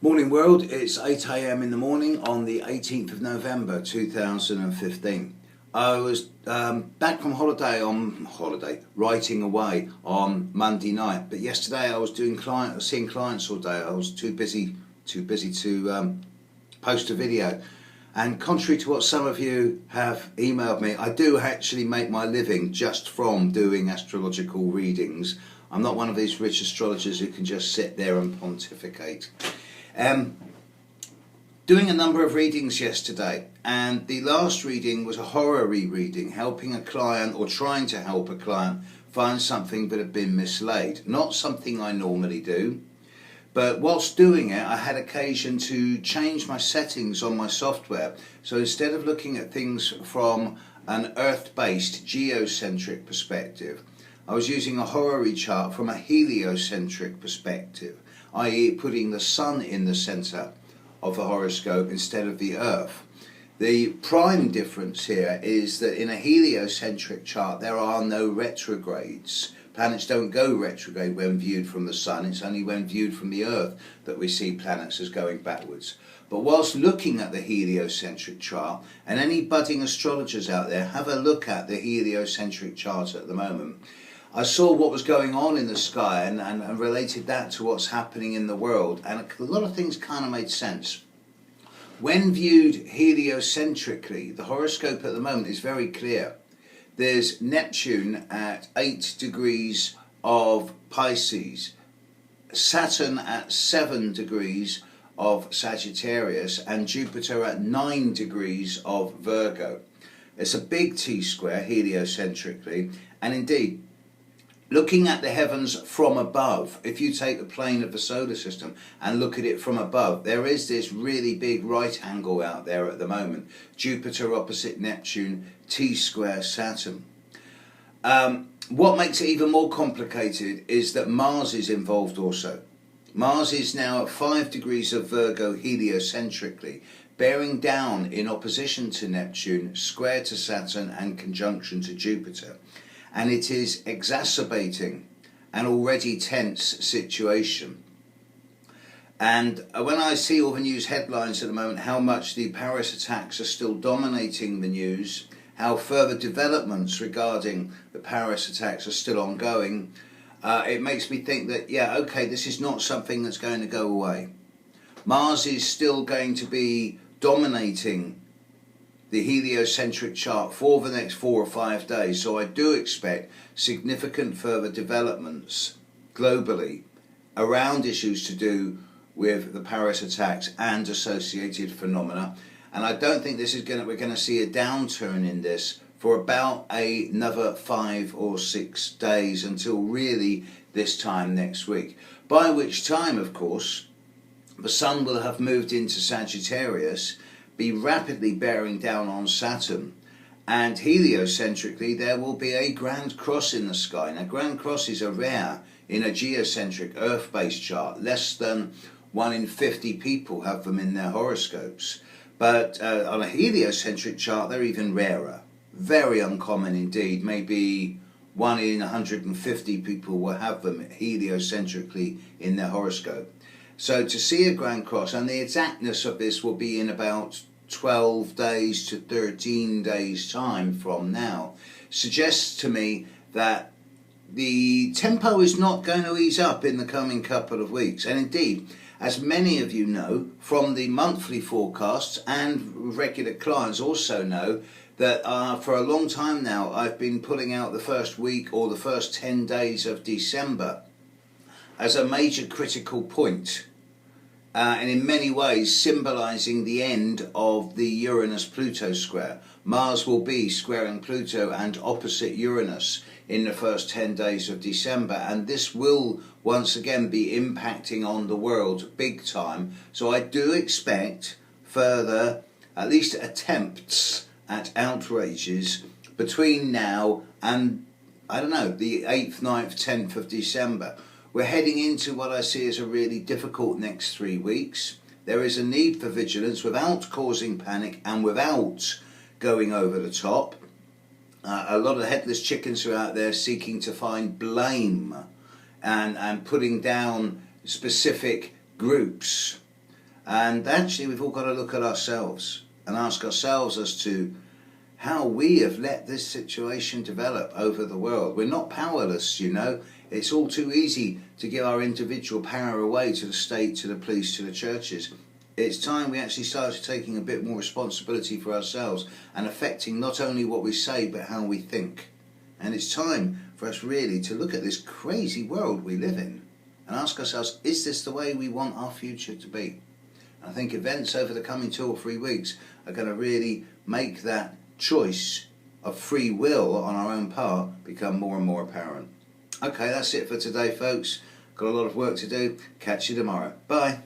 Morning world, it's 8 a.m. in the morning on the 18th of November 2015. I was back from writing away on Monday night, but yesterday I was seeing clients all day. I was too busy to post a video. And contrary to what some of you have emailed me, I do actually make my living just from doing astrological readings. I'm not one of these rich astrologers who can just sit there and pontificate. Doing a number of readings yesterday, and the last reading was a horary reading, helping a client or trying to help a client find something that had been mislaid. Not something I normally do, but whilst doing it I had occasion to change my settings on my software. So instead of looking at things from an earth-based geocentric perspective, I was using a horary chart from a heliocentric perspective, i.e. putting the sun in the centre of the horoscope instead of the earth. The prime difference here is that in a heliocentric chart there are no retrogrades. Planets don't go retrograde when viewed from the sun. It's only when viewed from the earth that we see planets as going backwards. But whilst looking at the heliocentric chart, and any budding astrologers out there, have a look at the heliocentric chart at the moment, I saw what was going on in the sky and related that to what's happening in the world, and a lot of things kind of made sense. When viewed heliocentrically, the horoscope at the moment is very clear. There's Neptune at 8 degrees of Pisces, Saturn at 7 degrees of Sagittarius, and Jupiter at 9 degrees of Virgo. It's a big T-square heliocentrically, and indeed, looking at the heavens from above, if you take the plane of the solar system and look at it from above, there is this really big right angle out there at the moment. Jupiter opposite Neptune, T-square Saturn. What makes it even more complicated is that Mars is involved also. Mars is now at 5 degrees of Virgo heliocentrically, bearing down in opposition to Neptune, square to Saturn and conjunction to Jupiter. And it is exacerbating an already tense situation. And when I see all the news headlines at the moment, how much the Paris attacks are still dominating the news, how further developments regarding the Paris attacks are still ongoing, it makes me think that, yeah, okay, this is not something that's going to go away. Mars is still going to be dominating the heliocentric chart for the next 4 or 5 days, so I do expect significant further developments globally around issues to do with the Paris attacks and associated phenomena. And I don't think we're going to see a downturn in this for about another 5 or 6 days, until really this time next week, by which time, of course, the sun will have moved into Sagittarius, be rapidly bearing down on Saturn, and heliocentrically there will be a grand cross in the sky. Now, grand crosses are rare in a geocentric earth-based chart. Less than 1 in 50 people have them in their horoscopes, but on a heliocentric chart they're even rarer. Very uncommon indeed. Maybe 1 in 150 people will have them heliocentrically in their horoscope. So to see a grand cross, and the exactness of this will be in about 12 days to 13 days time from now, suggests to me that the tempo is not going to ease up in the coming couple of weeks. And indeed, as many of you know from the monthly forecasts, and regular clients also know, that for a long time now I've been pulling out the first week or the first 10 days of December as a major critical point. And in many ways symbolising the end of the Uranus-Pluto square. Mars will be squaring Pluto and opposite Uranus in the first 10 days of December, and this will once again be impacting on the world big time. So I do expect further, at least attempts at outrages between now and, I don't know, the 8th, 9th, 10th of December. We're heading into what I see as a really difficult next 3 weeks. There is a need for vigilance without causing panic and without going over the top. A lot of headless chickens are out there seeking to find blame and putting down specific groups. And actually we've all got to look at ourselves and ask ourselves as to how we have let this situation develop over the world. We're not powerless, you know. It's all too easy to give our individual power away to the state, to the police, to the churches. It's time we actually started taking a bit more responsibility for ourselves and affecting not only what we say but how we think. And it's time for us really to look at this crazy world we live in and ask ourselves, is this the way we want our future to be? And I think events over the coming 2 or 3 weeks are going to really make that choice of free will on our own part become more and more apparent. Okay, that's it for today, folks. Got a lot of work to do. Catch you tomorrow. Bye.